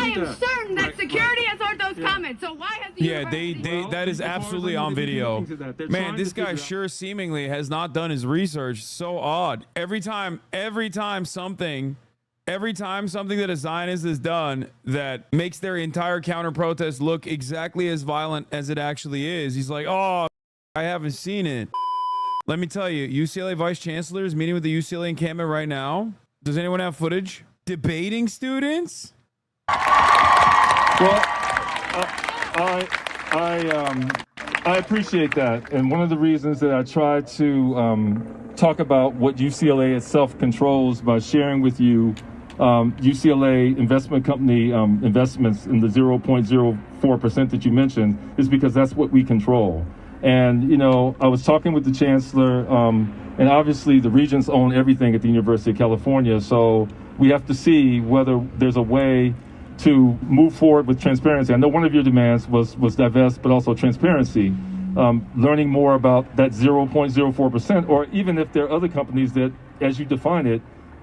I am certain that security has heard those comments. So why has the university... that is absolutely on video. Man, this guy sure seemingly has not done his research. So odd. Every time something that a Zionist has done that makes their entire counter protest look exactly as violent as it actually is, he's like, oh, I haven't seen it. Let me tell you, UCLA Vice Chancellor is meeting with the UCLA encampment right now. Does anyone have footage? Debating students? Well, I appreciate that. And one of the reasons that I try to talk about what UCLA itself controls by sharing with you UCLA investment company investments in the 0.04% that you mentioned is because that's what we control. And, you know, I was talking with the chancellor, and obviously the regents own everything at the University of California. So we have to see whether there's a way to move forward with transparency. I know one of your demands was divest, but also transparency. Learning more about that 0.04%, or even if there are other companies that, as you define it,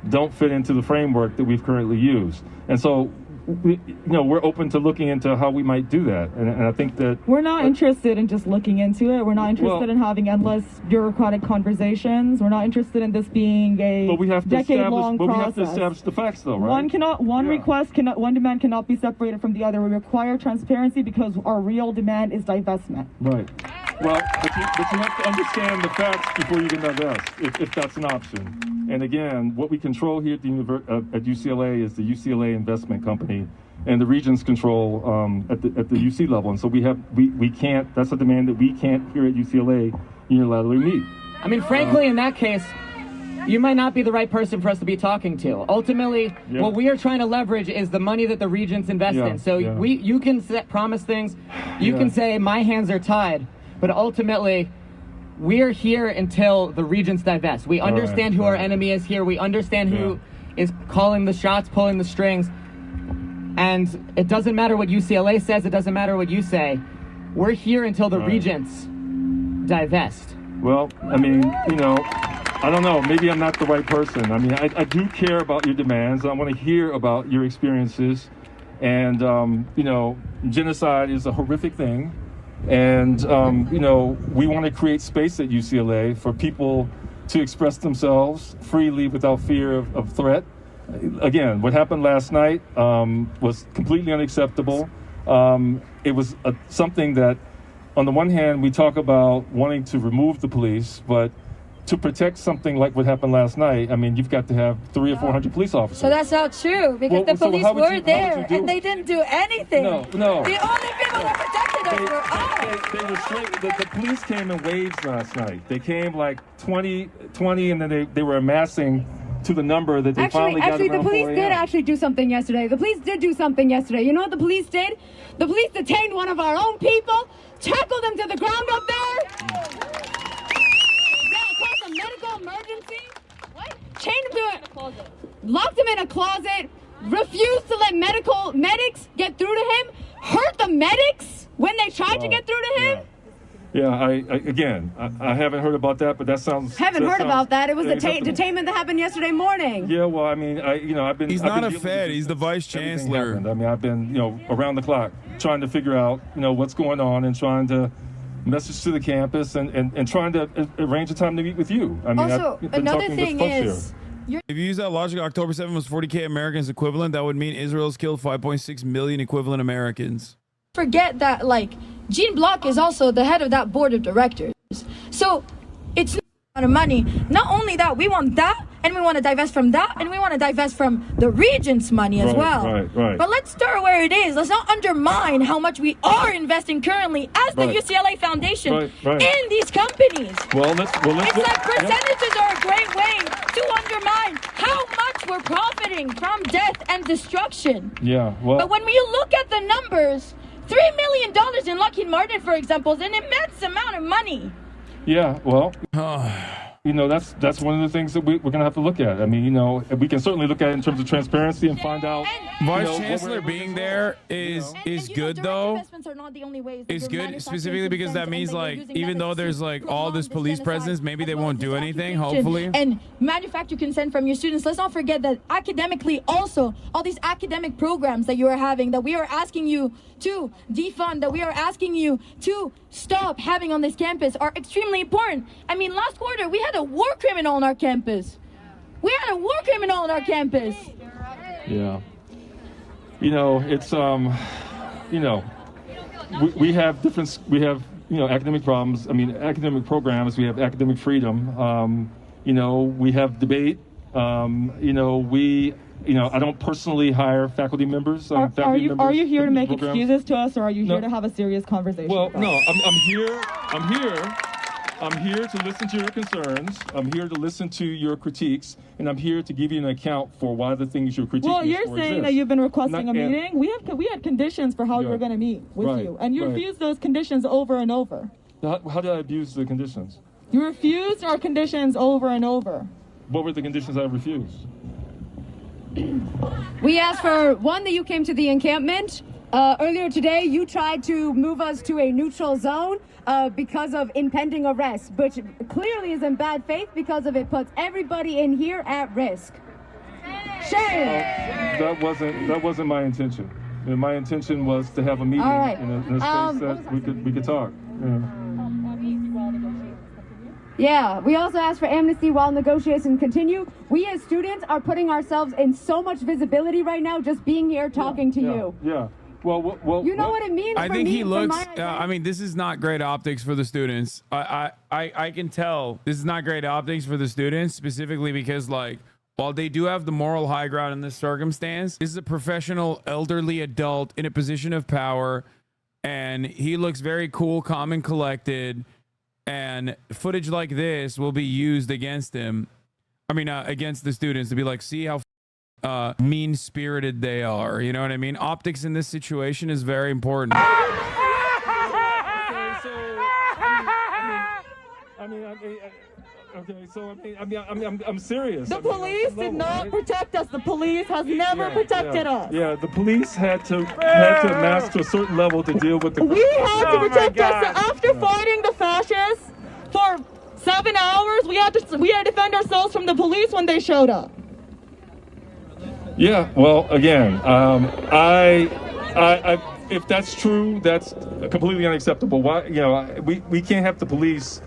don't fit into the framework that we've currently used. And so, we're open to looking into how we might do that. And I think that... We're not interested in just looking into it. We're not interested in having endless bureaucratic conversations. We're not interested in this being a decade-long process. But we have to establish the facts, though, right? One demand cannot be separated from the other. We require transparency because our real demand is divestment. Right. Well, but you have to understand the facts before you can divest, if that's an option. And again, what we control here at UCLA is the UCLA investment company, and the regents control at the UC level. And so we can't. That's a demand that we can't here at UCLA unilaterally meet. I mean, frankly, in that case, you might not be the right person for us to be talking to. Ultimately, what we are trying to leverage is the money that the regents invest in. So you can promise things, you can say my hands are tied, but ultimately, we're here until the regents divest. We understand who our enemy is here. We understand who is calling the shots, pulling the strings. And it doesn't matter what UCLA says. It doesn't matter what you say. We're here until the regents divest. Well, I mean, I don't know. Maybe I'm not the right person. I mean, I do care about your demands. I want to hear about your experiences. And, genocide is a horrific thing. And, we want to create space at UCLA for people to express themselves freely without fear of threat. Again, what happened last night was completely unacceptable. It was something that, on the one hand, we talk about wanting to remove the police, but to protect something like what happened last night, I mean, you've got to have 300 or 400 police officers. So that's not true, because the police were there and they didn't do anything. No. The only people that protected us were us. They were straight. The police came in waves last night. They came like 20, and then they were amassing to the number that they finally got around 4 a.m. the police did actually do something yesterday. The police did do something yesterday. You know what the police did? The police detained one of our own people, tackled him to the ground up there. Medical emergency? What? Chained him to it. Locked him in a closet. Refused to let medics get through to him. Hurt the medics when they tried to get through to him. Yeah, I haven't heard about that, but that sounds... Haven't heard about that. It was the detainment that happened yesterday morning. Yeah, well, I mean, I've been... He's not a Fed. He's the vice chancellor. I mean, I've been, around the clock trying to figure out, what's going on and trying to message to the campus and trying to arrange a time to meet with you. I mean, also, another thing is... If you use that logic, October 7th was 40K Americans equivalent. That would mean Israel's killed 5.6 million equivalent Americans. Forget that, Gene Block is also the head of that board of directors. So it's not a lot of money. Not only that, we want that, and we want to divest from that, and we want to divest from the regents' money as well. Right. But let's start where it is. Let's not undermine how much we are investing currently as the UCLA Foundation in these companies. It's like percentages are a great way to undermine how much we're profiting from death and destruction. Yeah, well... But when we look at the numbers, $3 million in Lockheed Martin, for example, is an immense amount of money. Yeah, well... that's one of the things that we're going to have to look at. I mean, we can certainly look at it in terms of transparency and find out. Vice Chancellor being there is good though. Is good specifically because that means like even though there's like all this police presence, maybe they won't do anything. Hopefully. And manufacture consent from your students. Let's not forget that academically also all these academic programs that you are having, that we are asking you to defund, that we are asking you to stop having on this campus are extremely important. I mean, last quarter we had a war criminal on our campus. We had a war criminal on our campus. Yeah. It's we have academic problems. I mean, academic programs. We have academic freedom. We have debate. I don't personally hire faculty members. Are you here to make excuses to us, or are you here to have a serious conversation? Well, no, I'm here to listen to your concerns. I'm here to listen to your critiques, and I'm here to give you an account for why the things you're critiquing. Well, you're saying that you've been requesting a meeting. We had conditions for how you were going to meet with you, and you refused those conditions over and over. How did I abuse the conditions? You refused our conditions over and over. What were the conditions I refused? We asked for one, that you came to the encampment. Earlier today, you tried to move us to a neutral zone because of impending arrest, which clearly is in bad faith because of it puts everybody in here at risk. Shame. That wasn't my intention. My intention was to have a meeting in a space that we could talk. Yeah, we also asked for amnesty while negotiations continue. We as students are putting ourselves in so much visibility right now just being here talking to you. Yeah. Well, you know what it means. I think he looks. I mean, this is not great optics for the students. I can tell this is not great optics for the students, specifically because like while they do have the moral high ground in this circumstance, this is a professional elderly adult in a position of power, and he looks very cool, calm, and collected. And footage like this will be used against him. I mean, against the students to be like, see how mean-spirited they are. You know what I mean? Optics in this situation is very important. I'm serious. The police did not protect us. The police has never protected us. Yeah, the police had to amass to a certain level to deal with the. We had to protect us after fighting the fascists for 7 hours. We had to defend ourselves from the police when they showed up. Yeah. Well, again, if that's true, that's completely unacceptable. Why? We can't have the police.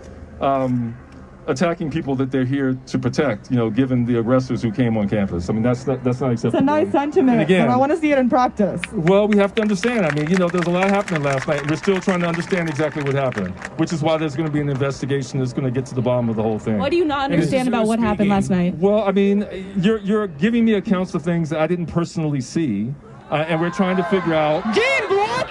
Attacking people that they're here to protect, given the aggressors who came on campus. I mean, that's not acceptable. It's a nice sentiment, and I want to see it in practice. Well, we have to understand. I mean, there's a lot happening last night. We're still trying to understand exactly what happened, which is why there's going to be an investigation that's going to get to the bottom of the whole thing. What do you not understand about what happened last night? Well, I mean, you're giving me accounts of things that I didn't personally see, and we're trying to figure out. Gene Block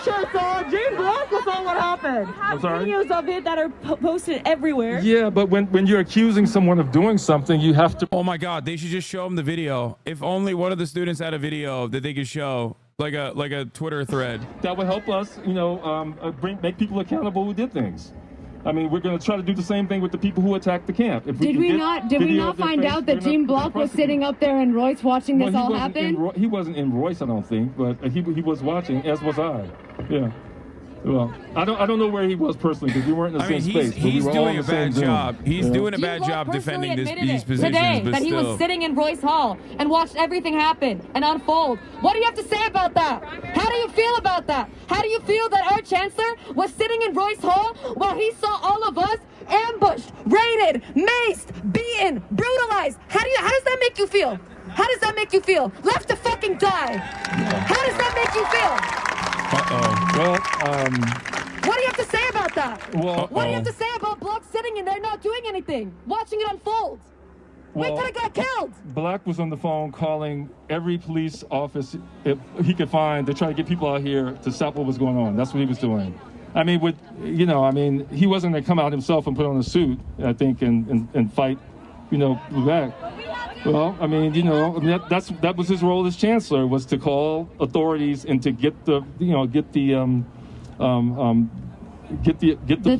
Gene Block was on what happened. I'm sorry? Videos of it that are posted everywhere. Yeah, but when you're accusing someone of doing something, you have to. Oh my God, they should just show them the video. If only one of the students had a video that they could show, like a Twitter thread. That would help us, make people accountable who did things. I mean, we're going to try to do the same thing with the people who attacked the camp. Did we not find out that Gene Block was sitting up there in Royce watching this all happen? He wasn't in Royce, I don't think, but he was watching, as was I. Yeah. Well, I don't know where he was personally because we weren't in the same space. He's doing a bad job. He's doing a bad job defending these positions. Today, that he was sitting in Royce Hall and watched everything happen and unfold. What do you have to say about that? How do you feel about that? How do you feel that our chancellor was sitting in Royce Hall while he saw all of us ambushed, raided, maced, beaten, brutalized? How does that make you feel? How does that make you feel? Left to fucking die. How does that make you feel? Well, what do you have to say about that? Well, what do you have to say about Block sitting in there not doing anything, watching it unfold? We could have got killed. Black was on the phone calling every police office if he could find to try to get people out here to stop what was going on. That's what he was doing. I mean, he wasn't going to come out himself and put on a suit, I think, and fight, back. Well, I mean, that was his role as chancellor, was to call authorities and to get the get the the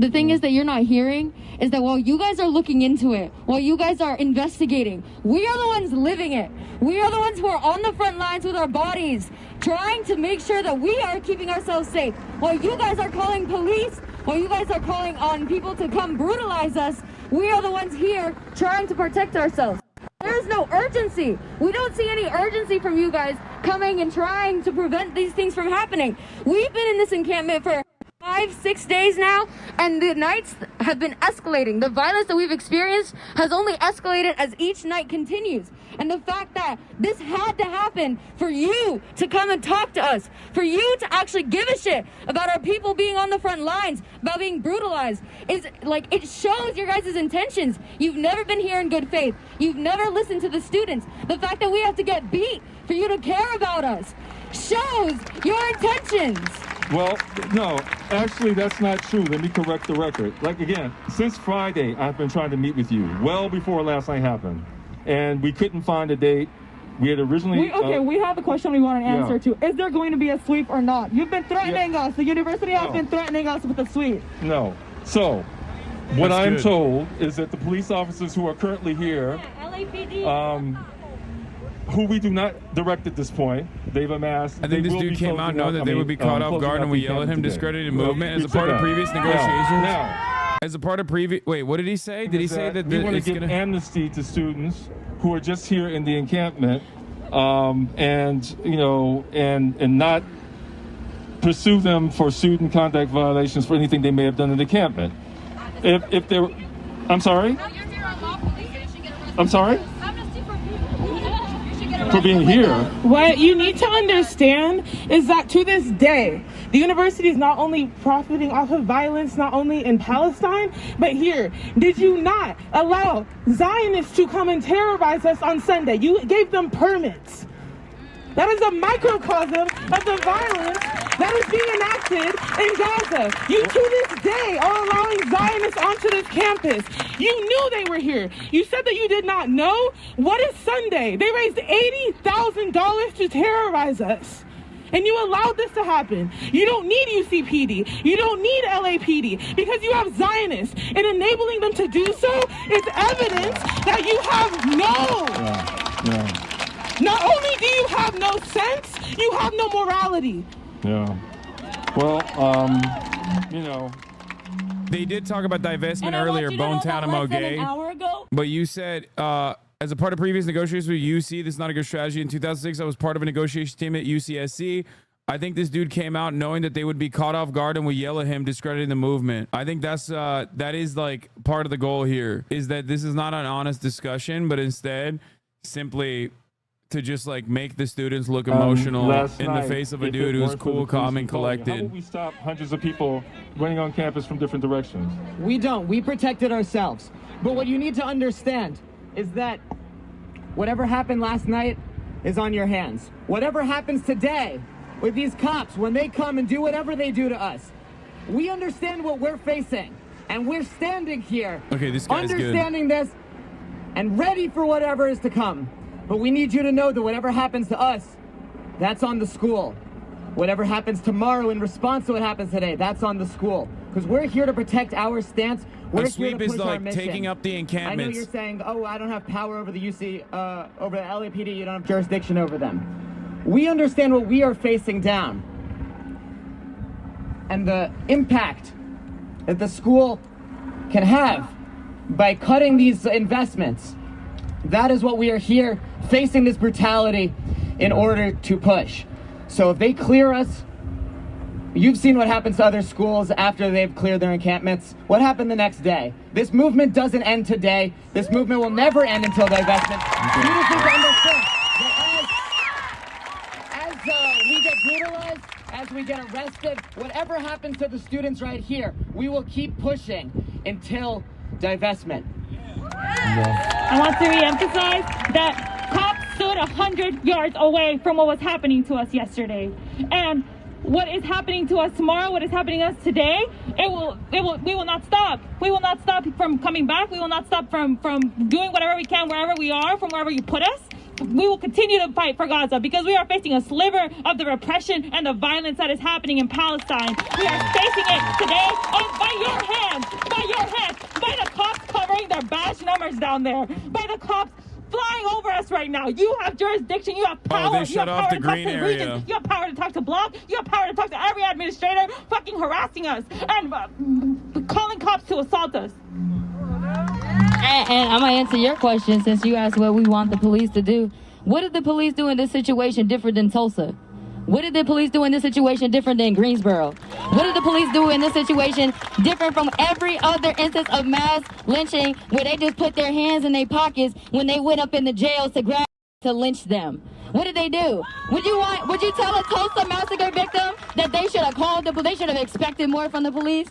thing is that you're not hearing is that while you guys are looking into it, while you guys are investigating, we are the ones living it. We are the ones who are on the front lines with our bodies, trying to make sure that we are keeping ourselves safe. While you guys are calling police, while you guys are calling on people to come brutalize us, we are the ones here trying to protect ourselves. There is no urgency. We don't see any urgency from you guys coming and trying to prevent these things from happening. We've been in this encampment for 5-6 days now, and the nights have been escalating. The violence that we've experienced has only escalated as each night continues. And the fact that this had to happen for you to come and talk to us, for you to actually give a shit about our people being on the front lines, about being brutalized, is like, it shows your guys' intentions. You've never been here in good faith. You've never listened to the students. The fact that we have to get beat for you to care about us shows your intentions. Well, no, actually, that's not true. Let me correct the record. Like, again, since Friday, I've been trying to meet with you, well before last night happened. And we couldn't find a date. We had originally... we have a question we want an answer to. Is there going to be a sweep or not? You've been threatening us. The university has been threatening us with a sweep. No. So, what I'm told is that the police officers who are currently here, who we do not direct at this point, they've amassed... I think this dude came out knowing that they would be caught off guard and we yell at him, discredited movement as a part of previous negotiations. As a part of previous... Wait, what did he say? Did he say that we want to give amnesty to students who are just here in the encampment, and not pursue them for student conduct violations for anything they may have done in the encampment. If they're... I'm sorry? I'm sorry? For being here. What you need to understand is that to this day, the university is not only profiting off of violence, not only in Palestine, but here. Did you not allow Zionists to come and terrorize us on Sunday? You gave them permits. That is a microcosm of the violence that is being enacted in Gaza. You to this day are allowing Zionists onto this campus. You knew they were here. You said that you did not know. What is Sunday? They raised $80,000 to terrorize us. And you allowed this to happen. You don't need UCPD. You don't need LAPD because you have Zionists. And enabling them to do so is evidence that you have Not only do you have no sense, you have no morality. Yeah. Well, They did talk about divestment earlier, Bonetown and Mogay. But you said, as a part of previous negotiations with UC, this is not a good strategy. In 2006, I was part of a negotiation team at UCSC. I think this dude came out knowing that they would be caught off guard and would yell at him, discrediting the movement. I think that is like part of the goal here, is that this is not an honest discussion, but instead simply to just like make the students look emotional in the face of a dude who's cool, calm, and collected. How would we stop hundreds of people running on campus from different directions? We don't. We protected ourselves. But what you need to understand is that whatever happened last night is on your hands. Whatever happens today with these cops, when they come and do whatever they do to us, we understand what we're facing. And we're standing here, okay, this guy's understanding this and ready for whatever is to come. But we need you to know that whatever happens to us, that's on the school. Whatever happens tomorrow in response to what happens today, that's on the school. Because we're here to protect our stance. We're a sweep is like taking up the encampments. I know you're saying, oh, I don't have power over the over the LAPD. You don't have jurisdiction over them. We understand what we are facing down. And the impact that the school can have by cutting these investments. That is what we are here facing, this brutality in order to push. So if they clear us, you've seen what happens to other schools after they've cleared their encampments. What happened the next day? This movement doesn't end today. This movement will never end until divestment. You just need to understand that as we get brutalized, as we get arrested, whatever happens to the students right here, we will keep pushing until divestment. I want to re-emphasize that cops stood 100 yards away from what was happening to us yesterday. And what is happening to us tomorrow, what is happening to us today, we will not stop. We will not stop from coming back. We will not stop from doing whatever we can, wherever we are, from wherever you put us. we will continue to fight for Gaza because we are facing a sliver of the repression and the violence that is happening in Palestine. We are facing it today by your hands, by the cops covering their badge numbers down there, by the cops flying over us right now. You have jurisdiction, you have power. Oh, they shut off the green area. You have power to talk to Block, you have power to talk to every administrator fucking harassing us and calling cops to assault us. And I'm going to answer your question since you asked what we want the police to do. What did the police do in this situation different than Tulsa? What did the police do in this situation different than Greensboro? What did the police do in this situation different from every other instance of mass lynching where they just put their hands in their pockets when they went up in the jails to lynch them? What did they do? Would you tell a Tulsa massacre victim that they should have called they should have expected more from the police?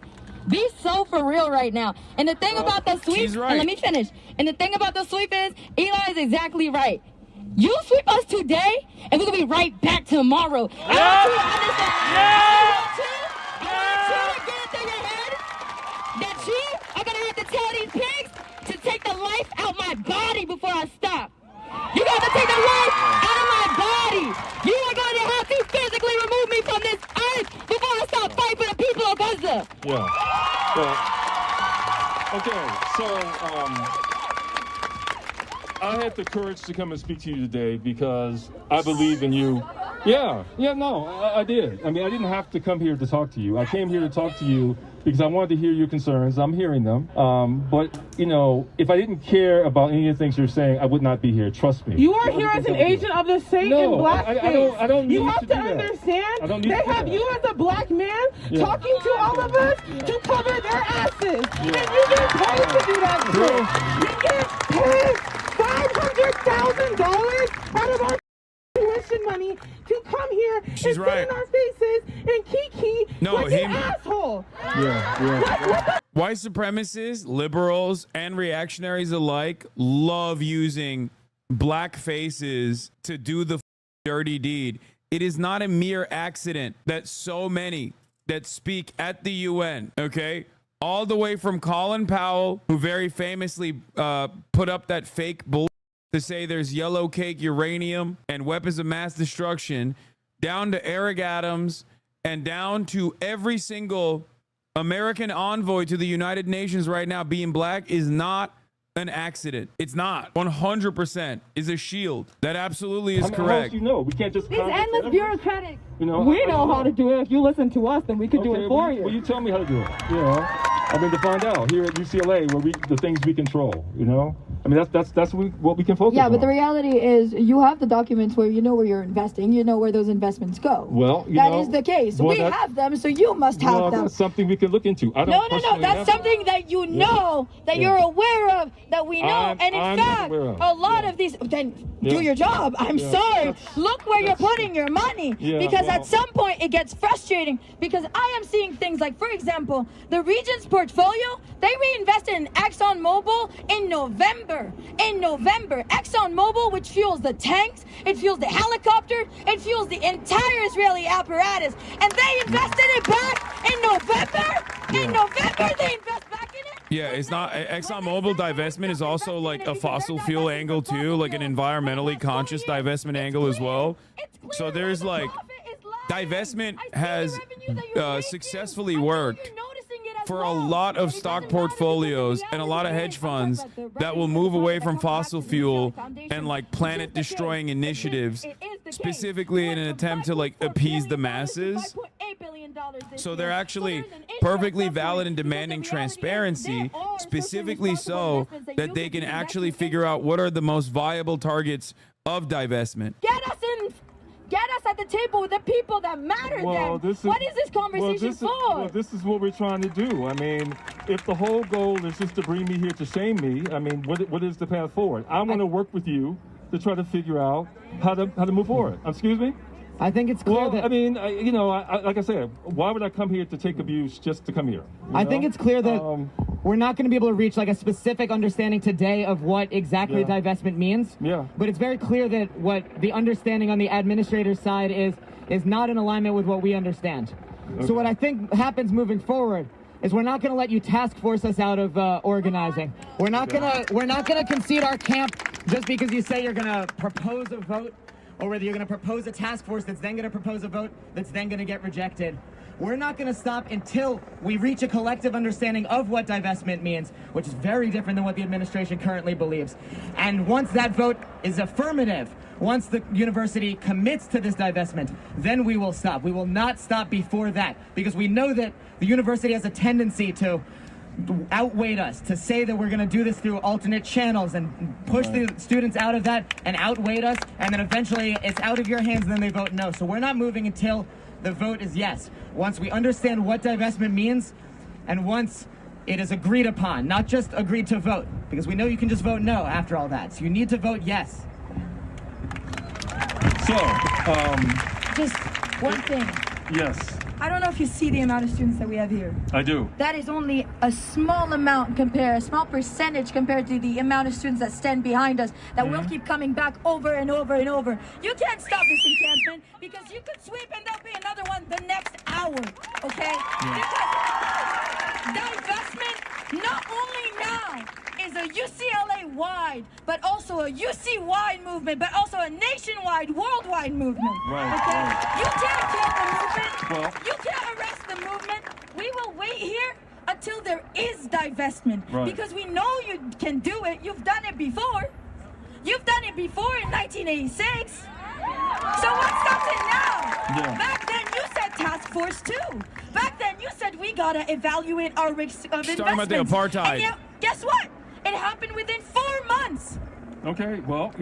Be so for real right now. And the thing about the sweep, right. and let me finish. And the thing about the sweep is, Eli is exactly right. You sweep us today, and we're going to be right back tomorrow. I want you to understand. I want you to get it through your head that you are going to have to tell these pigs to take the life out my body before I stop. You got to take the life out of my body. You are going to have to physically remove me from this earth before I stop fighting for the people of Gaza. Yeah. Okay, so I had the courage to come and speak to you today because I believe in you. I did. I mean, I didn't have to come here to talk to you. I came here to talk to you because I wanted to hear your concerns. I'm hearing them. But, if I didn't care about any of the things you're saying, I would not be here. Trust me. You are here as an agent of the Satan in blackface. I don't need you have to to do that. understand. They have you as a black man talking to all of us to cover their asses. And you get paid to do that shit. You get paid $500,000 out of our tuition money to come here and sit in our faces and kiki like an asshole. White supremacists, liberals, and reactionaries alike love using black faces to do the dirty deed. It is not a mere accident that so many that speak at the UN, all the way from Colin Powell, who very famously put up that fake bull to say there's yellow cake uranium and weapons of mass destruction, down to Eric Adams and down to every single American envoy to the United Nations right now being black is not an accident. It's not. 100% is a shield. That absolutely is correct. We can't just these endless bureaucratic. We know how to do it. If you listen to us, then we could do it for you. Well, you tell me how to do it. To find out here at UCLA where the things we control. I mean, that's what we can focus on. Yeah, but the reality is you have the documents where you know where you're investing, you know where those investments go. Well, that is the case. We have them, so you must have them. That's something we can look into. No, that's something that you know, that you're aware of, that we know. And in fact, a lot of these, then do your job. I'm sorry. Look where you're putting your money. Because at some point it gets frustrating because I am seeing things like, for example, the Regents portfolio, they reinvested in ExxonMobil in November. ExxonMobil, which fuels the tanks, it fuels the helicopters, it fuels the entire Israeli apparatus. And they invested it back in November. In November, they invest back in it. Yeah, it's not. ExxonMobil divestment is also like a fossil fuel angle too, like an environmentally conscious divestment angle as well. So there's like, divestment has successfully worked for a lot of stock portfolios and a lot of hedge funds that will move away from fossil fuel and like planet destroying initiatives, specifically in an attempt to like appease the masses. So they're actually perfectly valid in demanding transparency, specifically so that they can actually figure out what are the most viable targets of divestment. Get us at the table with the people that matter. What is this conversation for? Well, this is what we're trying to do. I mean, if the whole goal is just to bring me here to shame me, I mean, what is the path forward? I want to work with you to try to figure out how to move forward. Excuse me? I think it's clear that... I mean, like I said, why would I come here to take abuse just to come here? I think it's clear that we're not going to be able to reach like a specific understanding today of what exactly divestment means. But it's very clear that what the understanding on the administrator's side is not in alignment with what we understand. So what I think happens moving forward is we're not going to let you task force us out of organizing. We're not gonna concede our camp just because you say you're going to propose a vote, or whether you're going to propose a task force that's then going to propose a vote that's then going to get rejected. We're not going to stop until we reach a collective understanding of what divestment means, which is very different than what the administration currently believes. And once that vote is affirmative, once the university commits to this divestment, then we will stop. We will not stop before that, because we know that the university has a tendency to outweigh us, to say that we're going to do this through alternate channels and push the students out of that and outweigh us, and then eventually it's out of your hands and then they vote no. So we're not moving until the vote is yes. Once we understand what divestment means, and once it is agreed upon, not just agreed to vote, because we know you can just vote no after all that. So you need to vote yes. So, just one thing. Yes. I don't know if you see the amount of students that we have here. I do. That is only a small amount a small percentage compared to the amount of students that stand behind us that will keep coming back over and over and over. You can't stop this encampment, because you could sweep and there'll be another one the next hour, okay? Because divestment, not only now, is a UCLA-wide, but also a UC-wide movement, but also a nationwide, worldwide movement. Right, okay? right. You can't kill the movement. Well, You can't arrest the movement. We will wait here until there is divestment. Right. Because we know you can do it. You've done it before. You've done it before in 1986. So what stops it now? Yeah. Back then you said task force too. Back then you said we gotta evaluate our risks of investments. Talking about the apartheid. And yet, guess what? It happened within 4 months. okay. Well,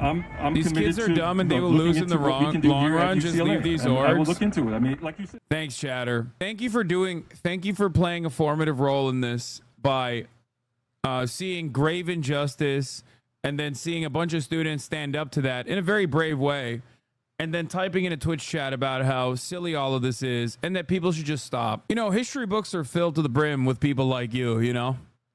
I'm These committed kids are to, dumb and they will looking lose in into the what we can do long here at run. Just UCLA. leave these And I will orgs. look into it. I mean, like you said. Thanks, Chatter. Thank you for playing a formative role in this by seeing grave injustice and then seeing a bunch of students stand up to that in a very brave way, and then typing in a Twitch chat about how silly all of this is and that people should just stop. History books are filled to the brim with people like you,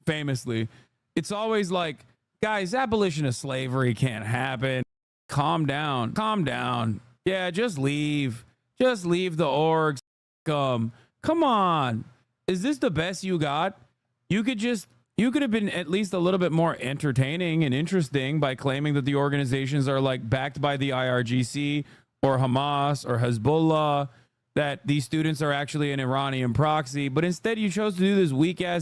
famously. It's always like, guys, abolition of slavery can't happen. Calm down. Calm down. Yeah, just leave. Just leave the orgs. Come on. Is this the best you got? You could have been at least a little bit more entertaining and interesting by claiming that the organizations are like backed by the IRGC or Hamas or Hezbollah, that these students are actually an Iranian proxy. But instead you chose to do this weak ass.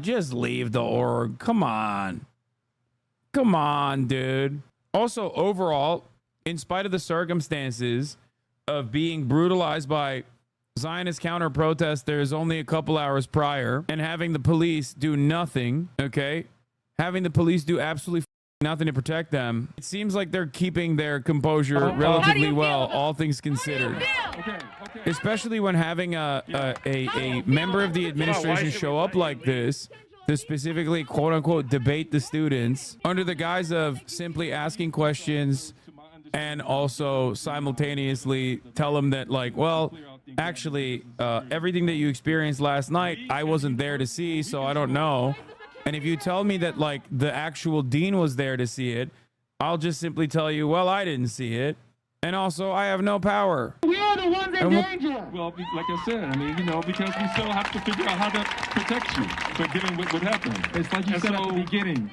Just leave the org. Come on. Come on, dude. Also, overall, in spite of the circumstances of being brutalized by Zionist counter protesters only a couple hours prior and having the police do nothing, okay? Having the police do absolutely nothing to protect them. It seems like they're keeping their composure relatively well, all things considered. Okay. Especially when having a member of the administration show up like this to specifically, quote unquote, debate the students under the guise of simply asking questions and also simultaneously tell them that, like, well, actually, everything that you experienced last night, I wasn't there to see, so I don't know. And if you tell me that, like, the actual dean was there to see it, I'll just simply tell you, well, I didn't see it. And also, I have no power. We are the ones in danger. Well, like I said, I mean, because we still have to figure out how to protect you, but given what happened. It's like you said at the beginning,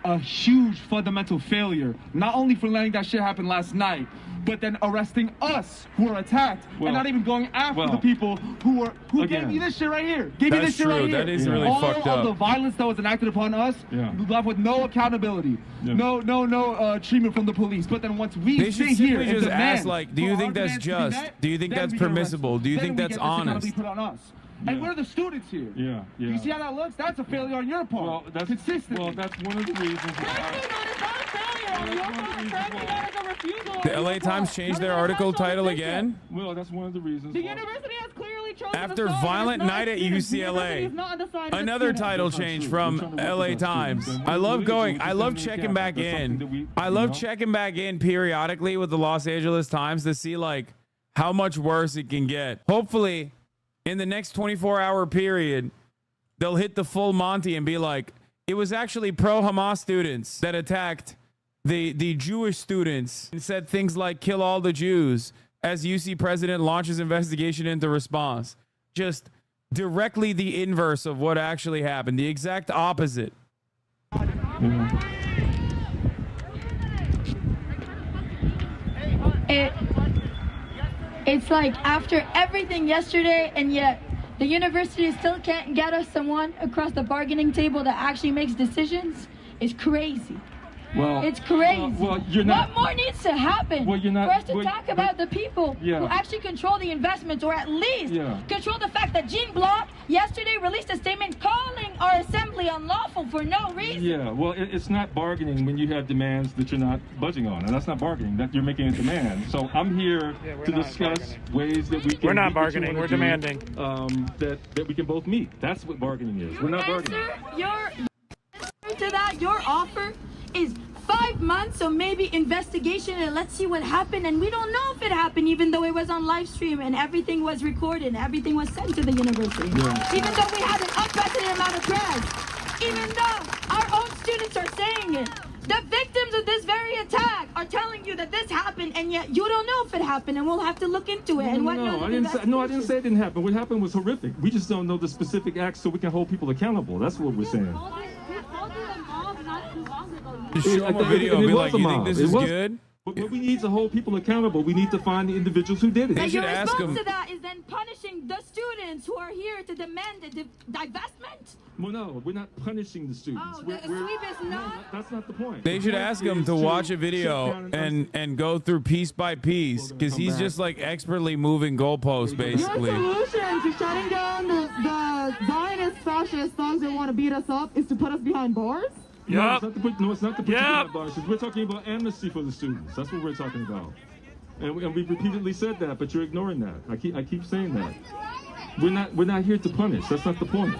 a huge fundamental failure, not only for letting that shit happen last night, but then arresting us who were attacked and not even going after the people who gave you this shit right here. That's true. That is really fucked up. All of the violence that was enacted upon us, left with no accountability, no treatment from the police. But then once we sit here and just demand, ask, like, do you think that's just? Do you think that's permissible? Do you think that's honest? And we're the students here. Yeah. You see how that looks? That's a failure on your part. Well, that's one of the reasons The LA Times changed their article title again. Well, that's one of the reasons. The university has clearly chosen after violent night at UCLA. Another title change from LA Times. I love checking back in. I love checking back in periodically with the Los Angeles Times to see, like, how much worse it can get. Hopefully, in the next 24-hour period, they'll hit the full Monty and be like, it was actually pro-Hamas students that attacked the Jewish students and said things like, kill all the Jews. as UC president launches investigation into response. Just directly the inverse of what actually happened, the exact opposite. It's like after everything yesterday, and yet the university still can't get us someone across the bargaining table that actually makes decisions. It's crazy. Well, it's crazy. Well, you're not, what more needs to happen well, you're not, for us to talk about the people who actually control the investments, or at least control the fact that Gene Block yesterday released a statement calling our assembly unlawful for no reason? Yeah, well, it's not bargaining when you have demands that you're not budging on, and that's not bargaining. That you're making a demand. So I'm here to discuss ways that we can. We're not bargaining. We're demanding. That we can both meet. That's what bargaining is. We're not bargaining. Your answer to that, your offer is 5 months, so maybe investigation, and let's see what happened. And we don't know if it happened, even though it was on live stream and everything was recorded and everything was sent to the university. Even though we had an unprecedented amount of press, even though our own students are saying it. The victims of this very attack are telling you that this happened, and yet you don't know if it happened, and we'll have to look into it. I didn't say it didn't happen. What happened was horrific. We just don't know the specific acts, so we can hold people accountable. That's what we're saying. Just show them a video and be like, you think this is good? But we need to hold people accountable. We need to find the individuals who did it. And your response to that is then punishing the students who are here to demand a divestment? Well, no, we're not punishing the students. Oh, the sweep is not? That's not the point. They should ask him to watch a video and go through piece by piece, because he's just like expertly moving goalposts, basically. Your solution to shutting down the Zionist fascist thugs that want to beat us up is to put us behind bars? No, it's not to put you behind bars. We're talking about amnesty for the students. That's what we're talking about. And we repeatedly said that, but you're ignoring that. I keep saying that. We're not here to punish. That's not the point.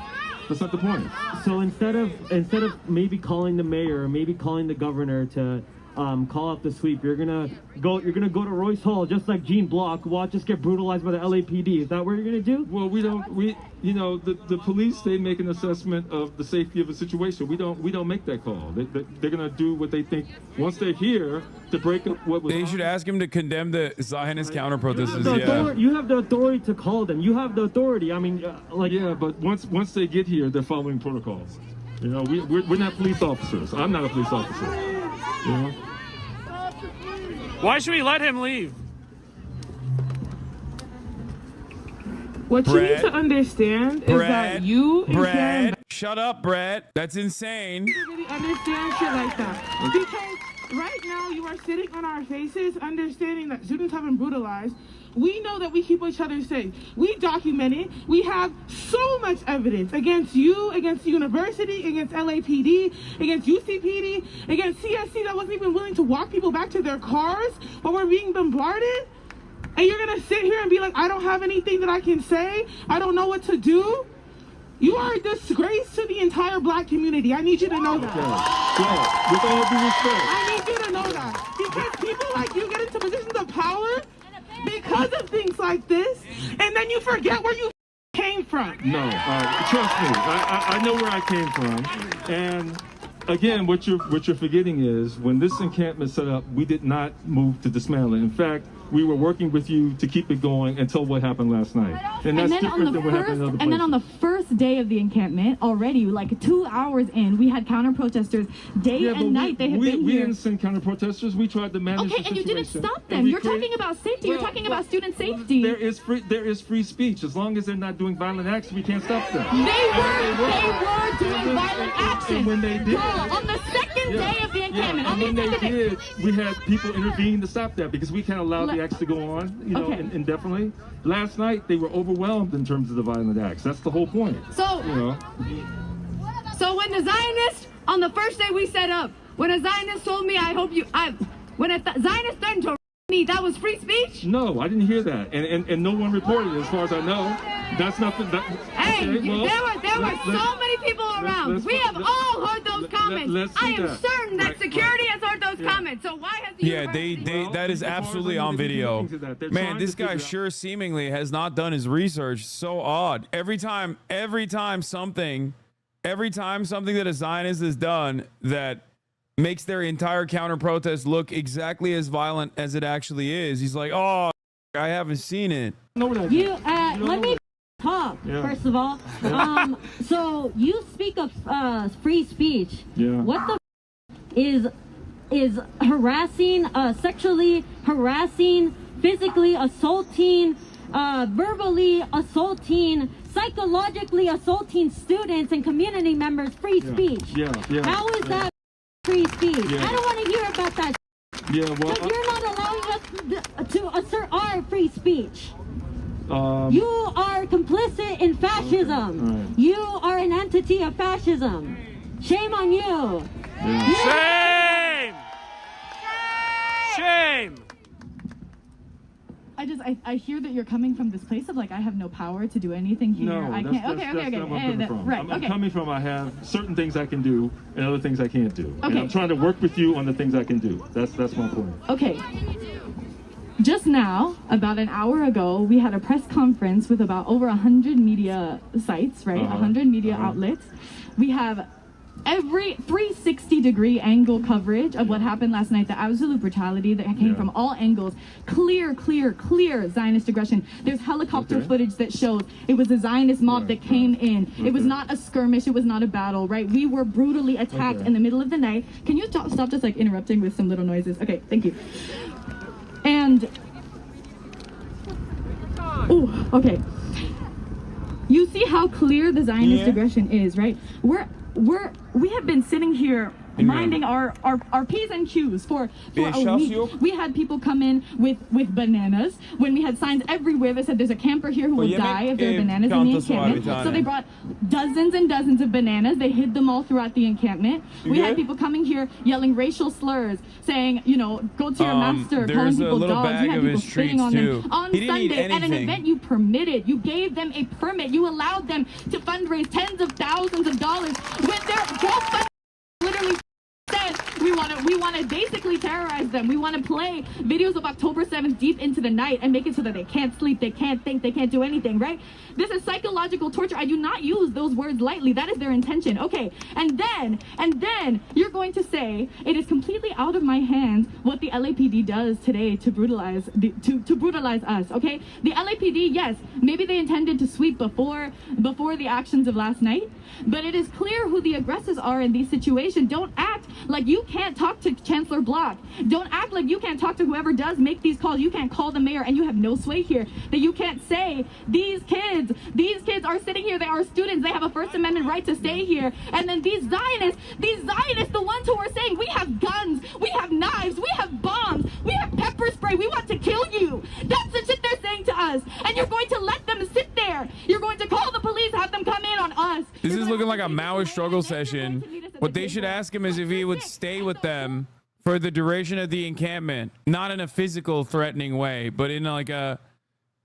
That's not the point. So instead of maybe calling the mayor or maybe calling the governor to call up the sweep, you're gonna go to Royce Hall just like Gene Block, watch us get brutalized by the LAPD. Is that what you're gonna do? Well, the police, they make an assessment of the safety of a situation. We don't make that call. They're gonna do what they think once they're here to break up what was. They should ask him to condemn the Zionist counter protesters. You have the authority to call them. You have the authority. I mean, but once they get here, they're following protocols. You know, we're not police officers. I'm not a police officer. You know. Why should we let him leave? What you need to understand is that Brad, shut up, Brad. That's insane. You really understand shit like that. Because right now you are sitting on our faces understanding that students have been brutalized. We know that we keep each other safe. We document it. We have so much evidence against you, against the university, against LAPD, against UCPD, against CSC that wasn't even willing to walk people back to their cars while we're being bombarded. And you're going to sit here and be like, I don't have anything that I can say. I don't know what to do. You are a disgrace to the entire black community. I need you to know that. Yeah, with all due respect. I need you to know that. Because people like you get into positions of power because of things like this, and then you forget where you came from. No, trust me, I know where I came from. And again, what you're forgetting is when this encampment set up, we did not move to dismantle it. In fact, we were working with you to keep it going until what happened last night. And that's different than what happened in other places. And then on the first day of the encampment, already like 2 hours in, we had counter protesters day and night. They have been here. We didn't send counter protesters. We tried to manage the situation. And you didn't stop them. You're talking about safety. You're talking about student safety. There is free speech. As long as they're not doing violent acts, we can't stop them. They were doing violent actions. And when they did, on the second day of the encampment, and when they did, we had people intervene to stop that because we can't allow the acts to go on, indefinitely. Last night they were overwhelmed in terms of the violent acts. That's the whole point. So, so when the Zionists on the first day we set up, when a Zionist told me, when a Zionist threatened to me, that was free speech? No, I didn't hear that, and no one reported it, as far as I know. That's not the. Hey, there were so many people around. We have all heard those comments. I am certain that security has heard those comments. So why has the that is absolutely on video. Man, this guy sure seemingly has not done his research. So odd. Every time something that a Zionist has done that makes their entire counter protest look exactly as violent as it actually is, he's like, oh. I haven't seen it. You let me talk first of all. So you speak of free speech. Yeah. What the is harassing, sexually harassing, physically assaulting, verbally assaulting, psychologically assaulting students and community members free speech? How is that free speech? I don't want to hear about that. Because you're not allowing us to assert our free speech. You are complicit in fascism. You are an entity of fascism. Shame on you. Shame! Shame! I hear that you're coming from this place of like, I have no power to do anything here. No, I can't. Okay. That's not where I'm coming from. Right. I'm coming from, I have certain things I can do and other things I can't do. And I'm trying to work with you on the things I can do. That's my point. Okay. Just now, about an hour ago, we had a press conference with about over 100 media sites, right? 100 media outlets. We have every 360-degree angle coverage of what happened last night, the absolute brutality that came from all angles. Clear Zionist aggression. There's helicopter footage that shows it was a Zionist mob that came in. It was not a skirmish. It was not a battle, right? We were brutally attacked in the middle of the night. Can you stop just like interrupting with some little noises? Okay, thank you. And, okay. You see how clear the Zionist aggression is, right? We have been sitting here minding our P's and Q's for a week. We had people come in with bananas when we had signs everywhere that said there's a camper here who will die if there are bananas in the encampment. So they brought dozens and dozens of bananas. They hid them all throughout the encampment. We had people coming here yelling racial slurs, saying, you know, go to your master, calling people dogs. You had people spitting on them. On Sunday, at an event you permitted, you gave them a permit. You allowed them to fundraise tens of thousands of dollars when their GoFundMe literally said we want to basically terrorize them. We want to play videos of October 7th deep into the night and make it so that they can't sleep, they can't think, they can't do anything, right? This is psychological torture. I do not use those words lightly. That is their intention. Okay, and then you're going to say it is completely out of my hands what the LAPD does today to brutalize us. Okay, the LAPD, yes, maybe they intended to sweep before the actions of last night, but it is clear who the aggressors are in these situations. Don't act like you can't talk to Chancellor Block. Don't act like you can't talk to whoever does make these calls. You can't call the mayor, and you have no sway here. That you can't say these kids are sitting here. They are students. They have a First Amendment right to stay here. And then these Zionists, the ones who are saying we have guns, we have knives, we have bombs, we have pepper spray, we want to kill you. That's the shit they're saying to us. And you're going to let them sit there. You're going to call the police, have them come in on us. This is looking like a Maoist struggle session. What they should ask him is if he would stay with them for the duration of the encampment, not in a physical threatening way, but in like a,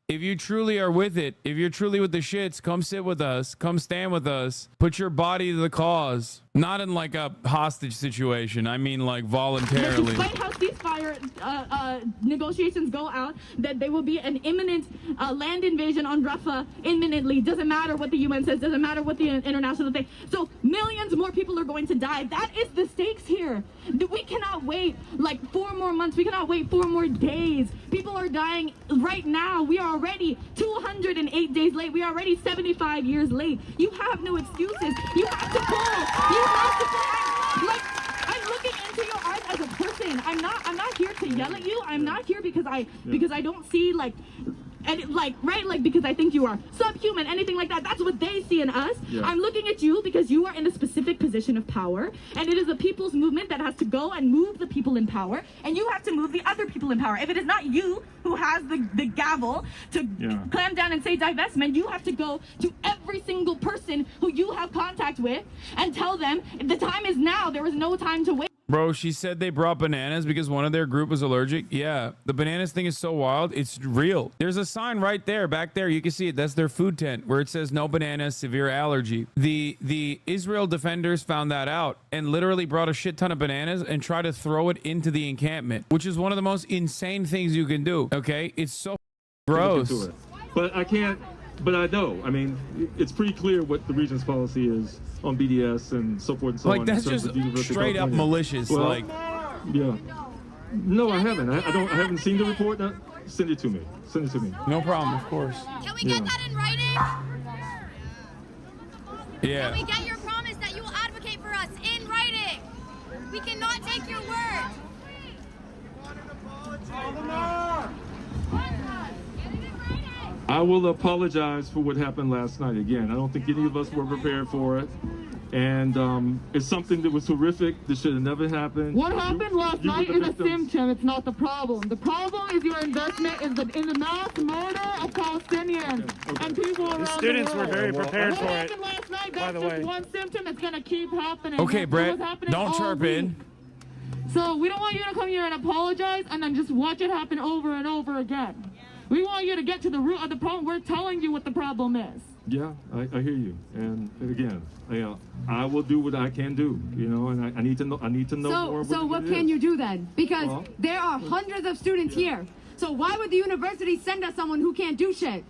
if you truly are with it, if you're truly with the shits, come sit with us, come stand with us, put your body to the cause, not in like a hostage situation. I mean like voluntarily. Despite how ceasefire negotiations go out, that there will be an imminent land invasion on Rafah imminently. Doesn't matter what the UN says, doesn't matter what the international thing. So millions more people are going to die. That is the stakes here. We cannot wait like 4 more months. We cannot wait 4 more days. People are dying right now. We are already 208 days late. We are already 75 years late. You have no excuses. You have to pull. You have to pull. Like, I'm looking into your eyes as a person. I'm not here to yell at you. I'm not here because I don't see like, because I think you are subhuman, anything like that. That's what they see in us. I'm looking at you because you are in a specific position of power, and it is a people's movement that has to go and move the people in power, and you have to move the other people in power. If it is not you who has the gavel to clamp down and say divestment, you have to go to every single person who you have contact with and tell them the time is now. There is no time to wait. Bro, she said they brought bananas because one of their group was allergic. Yeah, the bananas thing is so wild. It's real. There's a sign right there, back there. You can see it. That's their food tent where it says no bananas, severe allergy. The Israel defenders found that out and literally brought a shit ton of bananas and tried to throw it into the encampment, which is one of the most insane things you can do. Okay, it's so gross. But I can't. But I know. I mean, it's pretty clear what the region's policy is on BDS and so forth and so on. Like that's just straight up malicious. Well, like, yeah. No, I haven't. I haven't seen the report. Send it to me. Send it to me. No problem, of course. Can we get that in writing? Yeah. Can we get your promise that you will advocate for us in writing? We cannot take your word. I will apologize for what happened last night. Again, I don't think any of us were prepared for it. And it's something that was horrific. This should have never happened. What happened last night is a symptom. It's not the problem. The problem is your investment in the mass murder of Palestinians and people around the world. Students were very prepared for it. What happened last night, that's just one symptom. It's going to keep happening. Okay, Brett, don't chirp in. So we don't want you to come here and apologize and then just watch it happen over and over again. We want you to get to the root of the problem. We're telling you what the problem is. Yeah, I hear you. And again, I will do what I can do, you know, and I need to know more. So what can you do then? Because there are hundreds of students here. So why would the university send us someone who can't do shit?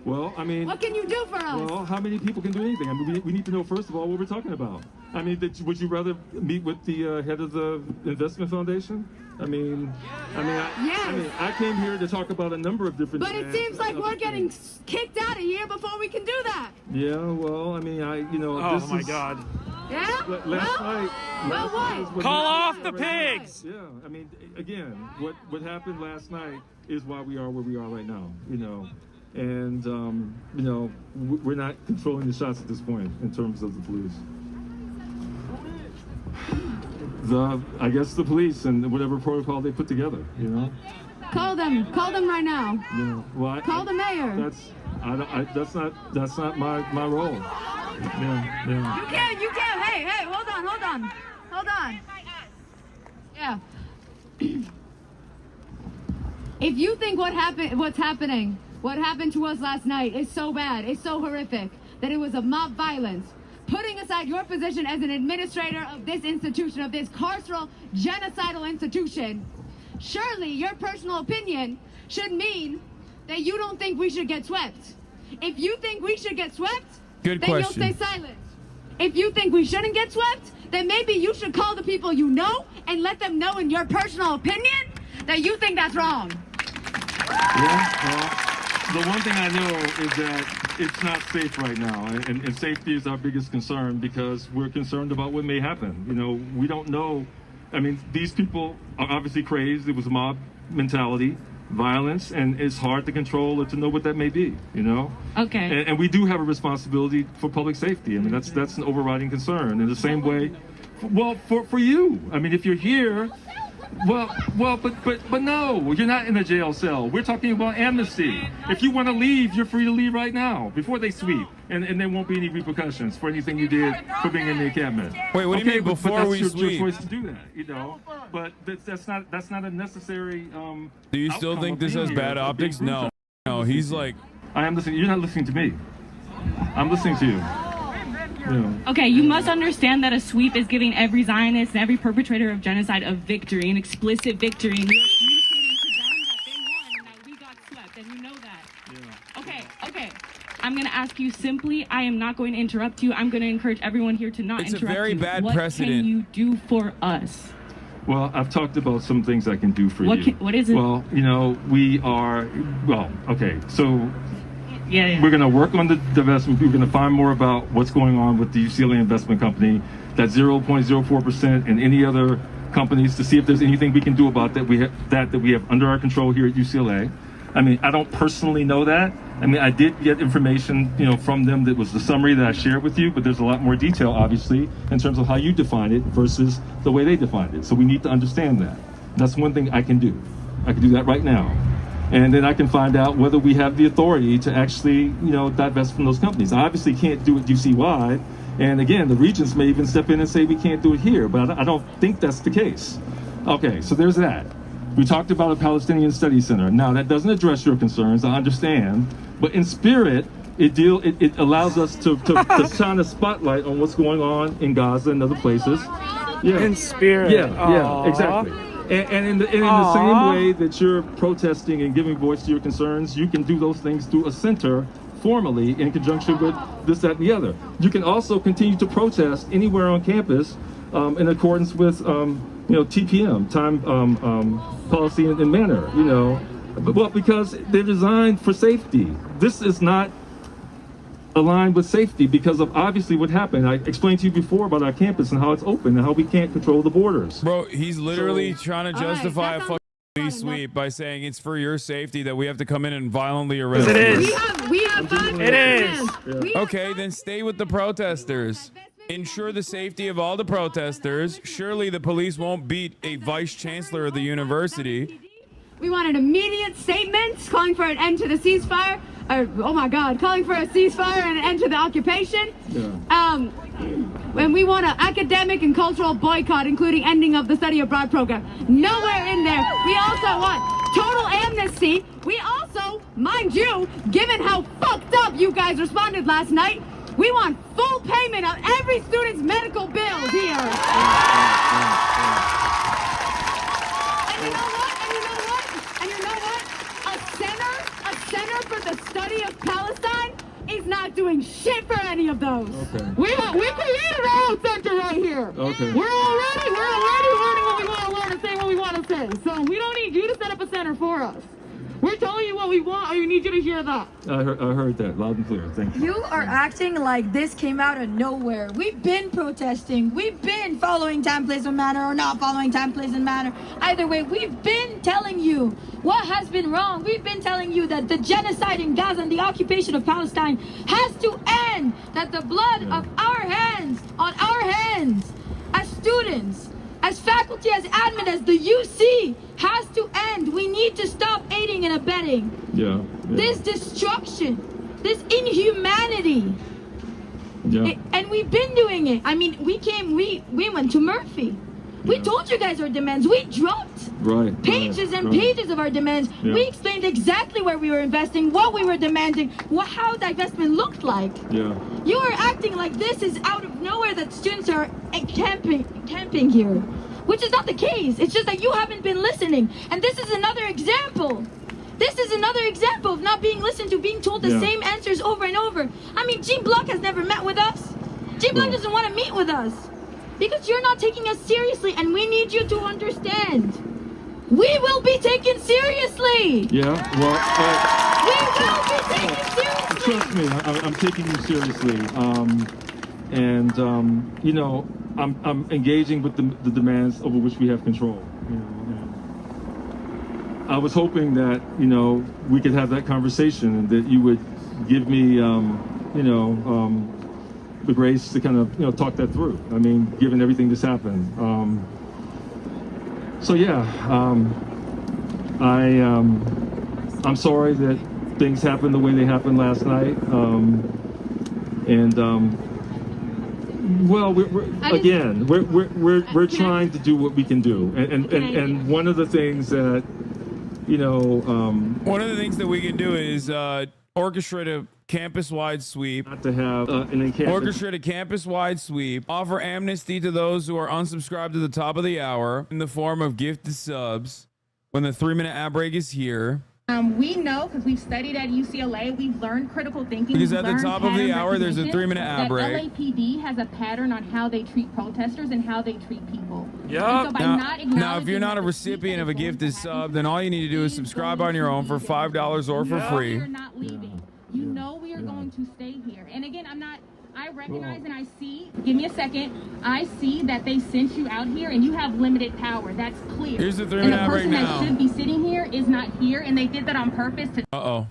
Well, I mean, what can you do for us? Well, how many people can do anything? I mean, we need to know, first of all, what we're talking about. I mean, would you rather meet with the head of the investment foundation? I came here to talk about a number of different But it seems like we're getting kicked out of here before we can do that. Yeah, well, I mean, oh my God. Yeah? Last night. Call off the pigs! Yeah, I mean, again, what happened last night is why we are where we are right now, you know. And, you know, we're not controlling the shots at this point in terms of the police. I guess the police and whatever protocol they put together, you know. Call them right now. Yeah. Well, call the mayor. That's not my role. Yeah. You can't. Hey, hold on. Yeah. If you think what happened to us last night is so bad, it's so horrific, that it was a mob violence, putting aside your position as an administrator of this institution, of this carceral, genocidal institution, surely your personal opinion should mean that you don't think we should get swept. If you think we should get swept, then you'll stay silent. If you think we shouldn't get swept, then maybe you should call the people you know and let them know in your personal opinion that you think that's wrong. Yeah, well, the one thing I know is that it's not safe right now, and safety is our biggest concern because we're concerned about what may happen. You know, we don't know. I mean, these people are obviously crazed. It was a mob mentality, violence, and it's hard to control or to know what that may be, you know? Okay. And we do have a responsibility for public safety. I mean, that's an overriding concern. In the same way, well, for you, I mean, if you're here, but no, you're not in a jail cell. We're talking about amnesty. If you want to leave, you're free to leave right now before they sweep, and there won't be any repercussions for anything you did for being in the encampment. Wait, what do you mean before we sweep? Your choice to do that, you know. But that's not a necessary. Do you still think this has bad optics? No, he's like. I am listening. You're not listening to me. I'm listening to you. Yeah. Okay, you must understand that a sweep is giving every Zionist and every perpetrator of genocide a victory, an explicit victory, and you are communicating to them that they won and that we got swept, and you know that. Yeah. Okay. I'm going to ask you simply. I am not going to interrupt you. I'm going to encourage everyone here to not interrupt you. It's a very bad precedent. What can you do for us? Well, I've talked about some things I can do for you. What is it? Well, you know, okay, so. Yeah. We're going to work on the divestment. We're going to find more about what's going on with the UCLA investment company, that 0.04%, and any other companies to see if there's anything we can do about that we have under our control here at UCLA. I mean, I don't personally know that. I mean, I did get information, you know, from them that was the summary that I shared with you, but there's a lot more detail, obviously, in terms of how you define it versus the way they defined it. So we need to understand that. That's one thing I can do. I can do that right now. And then I can find out whether we have the authority to actually, you know, divest from those companies. I obviously can't do it UC-wide. And again, the regents may even step in and say we can't do it here, but I don't think that's the case. Okay, so there's that. We talked about a Palestinian Studies Center. Now, that doesn't address your concerns, I understand. But in spirit, it allows us to shine a spotlight on what's going on in Gaza and other places. Yeah. In spirit. Yeah, exactly. And in the same way that you're protesting and giving voice to your concerns, you can do those things through a center formally in conjunction with this, that, and the other. You can also continue to protest anywhere on campus in accordance with TPM, time, policy and manner. Well, because they're designed for safety. This is not aligned with safety because of obviously what happened. I explained to you before about our campus and how it's open and how we can't control the borders. Bro, he's literally trying to justify a fucking police sweep by saying it's for your safety that we have to come in and violently arrest it you. is. We have It is. Okay, then stay with the protesters. Ensure the safety of all the protesters. Surely the police won't beat a vice chancellor of the university. We wanted immediate statements calling for an end to the ceasefire. Oh my God, calling for a ceasefire and an end to the occupation. And we want an academic and cultural boycott, including ending of the study abroad program. Nowhere in there. We also want total amnesty. We also, mind you, given how fucked up you guys responded last night, we want full payment of every student's medical bills here. And you know what? A center for the study of Palestine is not doing shit for any of those. Okay. We created our own center right here. Okay. We're already learning what we want to learn and saying what we want to say. So we don't need you to set up a center for us. We're telling you what we want, and we need you to hear that. I heard that loud and clear. Thank you. You are acting like this came out of nowhere. We've been protesting. We've been following time, place, and manner, or not following time, place, and manner. Either way, we've been telling you what has been wrong. We've been telling you that the genocide in Gaza and the occupation of Palestine has to end. That the blood of our hands, on our hands, as students, as faculty, as admin, as the UC, has to end. We need to stop aiding and abetting. Yeah. This destruction, this inhumanity. Yeah. And we've been doing it. I mean, we went to Murphy. We told you guys our demands. We dropped pages and pages of our demands. Yeah. We explained exactly where we were investing, what we were demanding, how divestment looked like. Yeah. You are acting like this is out of nowhere, that students are camping here, which is not the case. It's just that you haven't been listening. And this is another example. This is another example of not being listened to, being told the same answers over and over. I mean, Gene Block has never met with us. Gene Block doesn't want to meet with us because you're not taking us seriously, and we need you to understand. We will be taken seriously. Yeah, well, we will be taken seriously. Trust me, I'm taking you seriously. I'm engaging with the demands over which we have control. I was hoping that, we could have that conversation and that you would give me, the grace to kind of, talk that through. I mean, given everything that's happened. I'm sorry that things happened the way they happened last night. We're trying to do what we can do. And one of the things that, one of the things that we can do is orchestrate a campus-wide sweep. Not to have orchestrate a campus-wide sweep. Offer amnesty to those who are unsubscribed to the top of the hour in the form of gifted subs when the 3-minute ad break is here. We know, because we've studied at UCLA, we've learned critical thinking. Because at the top of the hour, there's a 3-minute ad break. LAPD has a pattern on how they treat protesters and how they treat people. Yep. Now, if you're not a recipient of a gifted sub, then all you need to do is subscribe on your own for $5 or for free. You're not leaving. You know we are going to stay here. And again, I recognize and I see, give me a second, I see that they sent you out here and you have limited power. That's clear. Here's the 3-minute ad break now. And the person that should be sitting here is not here, and they did that on purpose to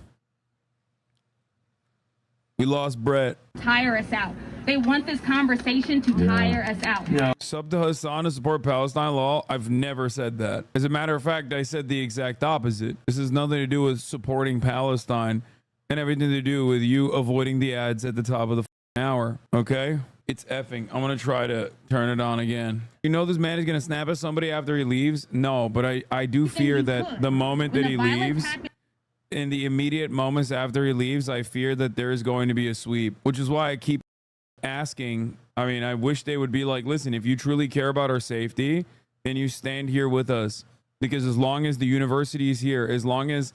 we lost Brett. Tire us out. They want this conversation to tire us out. Yeah. Sub to Hassan to support Palestine law. I've never said that. As a matter of fact, I said the exact opposite. This has nothing to do with supporting Palestine and everything to do with you avoiding the ads at the top of the hour. Okay? It's effing. I'm going to try to turn it on again. You know this man is going to snap at somebody after he leaves? No, but I do fear that the moment that he leaves, in the immediate moments after he leaves, I fear that there is going to be a sweep, which is why I keep asking. I mean, I wish they would be like, listen, if you truly care about our safety, then you stand here with us. Because as long as the university is here, as long as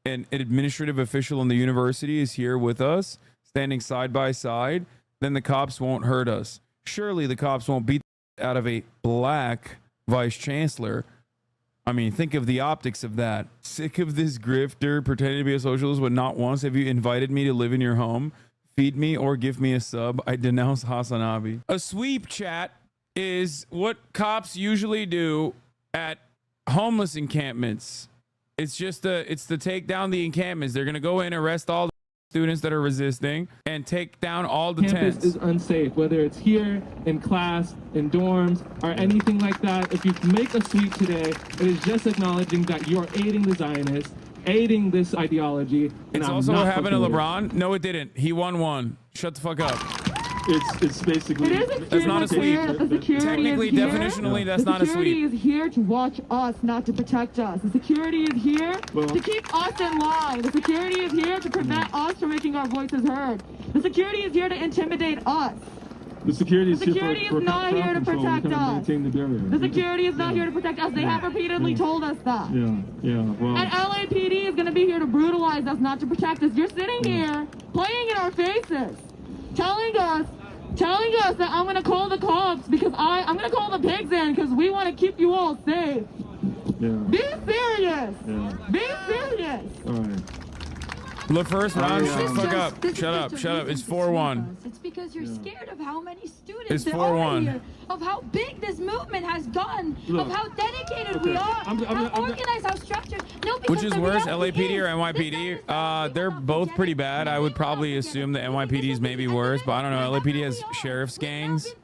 an administrative official in the university is here with us, standing side by side, then the cops won't hurt us. Surely the cops won't beat out of a black vice chancellor. I mean, think of the optics of that. Sick of this grifter pretending to be a socialist, but not once have you invited me to live in your home, feed me, or give me a sub. I denounce Hasanabi. A sweep, chat, is what cops usually do at homeless encampments. It's to take down the encampments. They're going to go in, arrest all the students that are resisting, and take down all the Campus tents. is unsafe, whether it's here, in class, in dorms, or anything like that. If you make a sweep today, it is just acknowledging that you are aiding the Zionists, aiding this ideology. It's also what happened to LeBron. No, it didn't. He won one. Shut the fuck up. It's basically that's not a sweep. Technically, here. definitionally, that's not a sweep. The security is here to watch us, not to protect us. The security is here to keep us in line. The security is here to prevent us from making our voices heard. The security is here to intimidate us. The security is not here to protect us. The security is not here to protect us. They have repeatedly told us that. Yeah. Well. And LAPD is going to be here to brutalize us, not to protect us. You're sitting here, playing in our faces, telling us that I'm going to call the cops because I'm going to call the pigs in because we want to keep you all safe. Yeah. Be serious. Yeah. Be serious. All right. The first round, shut the fuck up. Shut up. It's 4-1. It's because you're scared of how many students It's there are 4-1. here, of how big this movement has gotten, of how dedicated we are, I'm how organized, how structured. No, because Which is the worse, reality LAPD or NYPD? They're both pretty bad. I would probably assume the NYPD is maybe worse, but I don't know. LAPD has sheriff's gangs.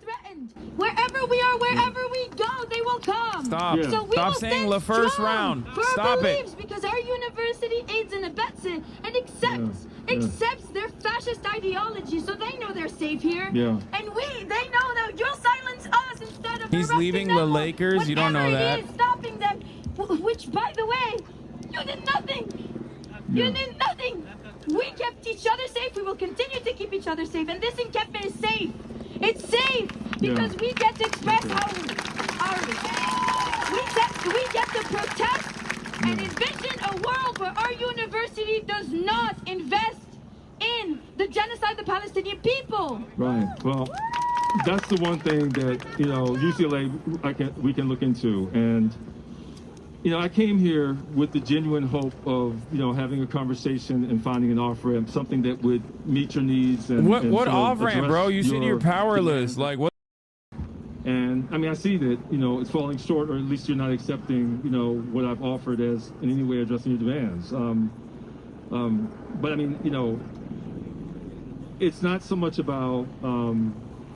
Wherever we are, wherever we go, they will come. Stop. So we Stop will saying stand the first strong round. for our Stop beliefs it. because our university aids and abets it and accepts their fascist ideology, so they know they're safe here. Yeah. And they know that you'll silence us instead of He's erupting leaving them the with Lakers. You don't know whatever that. it is stopping them. Which, by the way, you did nothing. You did nothing. We kept each other safe. We will continue to keep each other safe. And this encampment is safe. It's safe because we get to express we get to protest and envision a world where our university does not invest in the genocide of the Palestinian people. Right. Well, that's the one thing that UCLA we can look into. And I came here with the genuine hope of having a conversation and finding an off ramp, something that would meet your needs. And What off ramp, bro? You said you're powerless. Like what? And I mean, I see that it's falling short, or at least you're not accepting what I've offered as in any way addressing your demands. But I mean, it's not so much about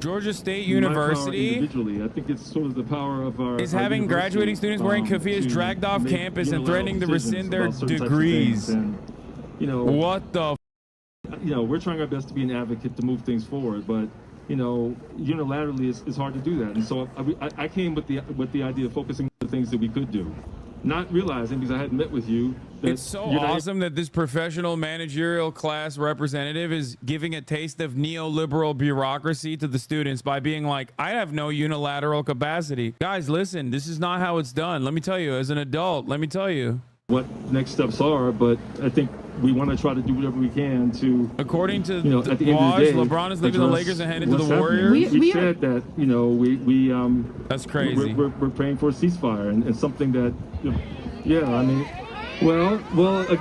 Georgia State University individually. I think it's sort of the power of our is having graduating students wearing keffiyehs dragged off campus and threatening to rescind their degrees. And, what the? We're trying our best to be an advocate to move things forward, but unilaterally it's hard to do that. And so I came with the idea of focusing on the things that we could do, not realizing, because I hadn't met with you, that it's so awesome that this professional managerial class representative is giving a taste of neoliberal bureaucracy to the students by being like, I have no unilateral capacity. Guys, listen, this is not how it's done. Let me tell you, as an adult, let me tell you what next steps are, but I think we want to try to do whatever we can to. According to at the end of the day, LeBron is leaving the Lakers and heading to the Warriors. We said that we that's crazy. We're praying for a ceasefire and something that, I mean. Well,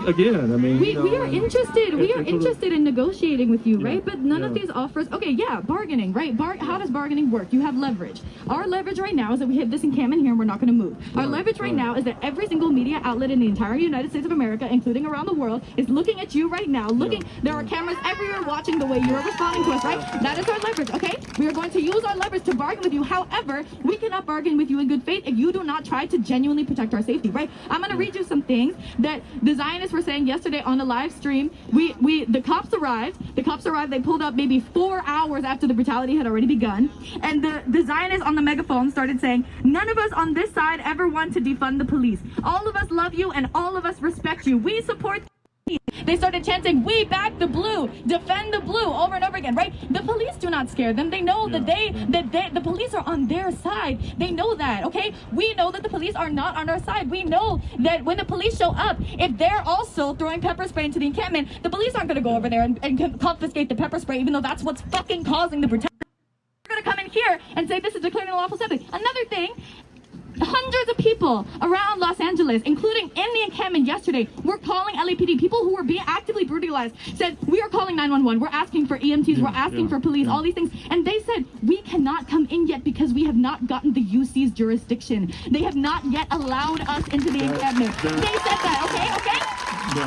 again, I mean, we are interested. We are interested in negotiating with you, right? But none of these offers. Okay, bargaining, right? How does bargaining work? You have leverage. Our leverage right now is that we have this encampment here and we're not going to move. Our leverage right now is that every single media outlet in the entire United States of America, including around the world, is looking at you right now. There are cameras everywhere watching the way you're responding to us, right? That is our leverage. Okay, we are going to use our leverage to bargain with you. However, we cannot bargain with you in good faith if you do not try to genuinely protect our safety, right? I'm going to read you some things that the Zionists were saying yesterday on the live stream. The cops arrived. They pulled up maybe 4 hours after the brutality had already begun. And the Zionists on the megaphone started saying, none of us on this side ever want to defund the police. All of us love you and all of us respect you. We support. They started chanting, we back the blue, defend the blue, over and over again, right? The police do not scare them. They know that the police are on their side. They know that, okay? We know that the police are not on our side. We know that when the police show up, if they're also throwing pepper spray into the encampment, the police aren't going to go over there and confiscate the pepper spray, even though that's what's fucking causing the brutality. They're going to come in here and say this is declared an unlawful assembly. Another thing, hundreds of people around Los Angeles, including in the encampment yesterday, were calling LAPD. People who were being actively brutalized said, we are calling 911. We're asking for EMTs. We're asking for police, all these things. And they said, we cannot come in yet because we have not gotten the UC's jurisdiction. They have not yet allowed us into the encampment. They said that, okay? No.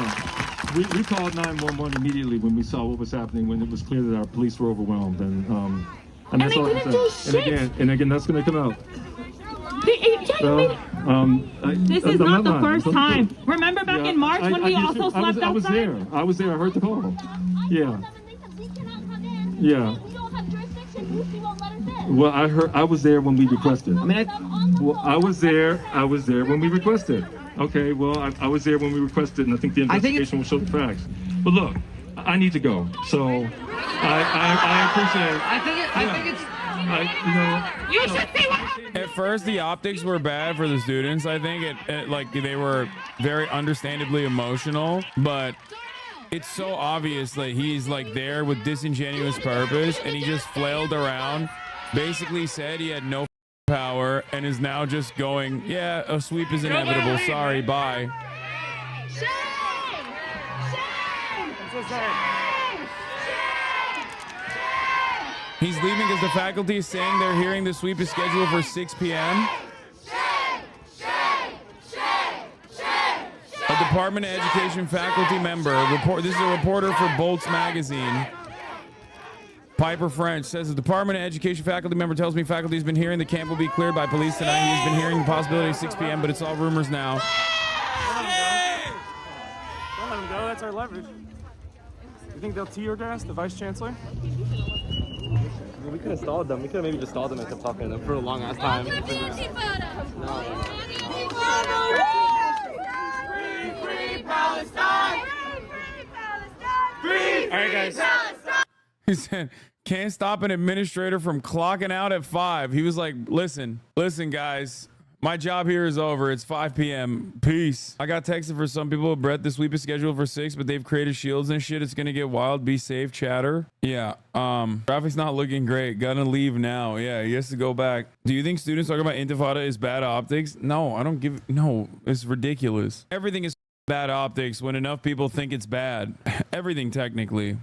We called 911 immediately when we saw what was happening, when it was clear that our police were overwhelmed. And that's all I said. And again, that's going to come out. This is not the first time. Remember back in March when we also slept outside? I was there. I heard the call. Yeah. Yeah. Well, I was there when we requested. I was there when we requested. Okay. Well, I was there when we requested, and I think the investigation will show the facts. But look, I need to go. So I appreciate it. I think it's. You should see what happened. At first, the optics were bad for the students. I think like they were very understandably emotional, but it's so obvious that he's like there with disingenuous purpose, and he just flailed around, basically said he had no power, and is now just going, yeah, a sweep is inevitable. Sorry, bye. I'm so sorry. He's leaving because the faculty is saying they're hearing the sweep is scheduled for 6 p.m. A Department of Education faculty member, this is a reporter for Bolts magazine. Piper French says the Department of Education faculty member tells me faculty has been hearing the camp will be cleared by police tonight. He's been hearing the possibility of 6 p.m., but it's all rumors now. Don't let him go. That's our leverage. You think they'll tear gas the vice chancellor? We could have stalled them. We could have maybe just stalled them and kept talking to them for a long ass time. Free Palestine! Free All right, guys. He said, can't stop an administrator from clocking out at 5. He was like, listen, guys. My job here is over. It's 5 p.m. Peace. I got texted for some people. Brett, the sweep is scheduled for 6, but they've created shields and shit. It's gonna get wild. Be safe, chatter. Yeah. Traffic's not looking great. Gonna leave now. Yeah, he has to go back. Do you think students talking about Intifada is bad optics? No, I don't give. No, it's ridiculous. Everything is bad optics when enough people think it's bad. Everything technically.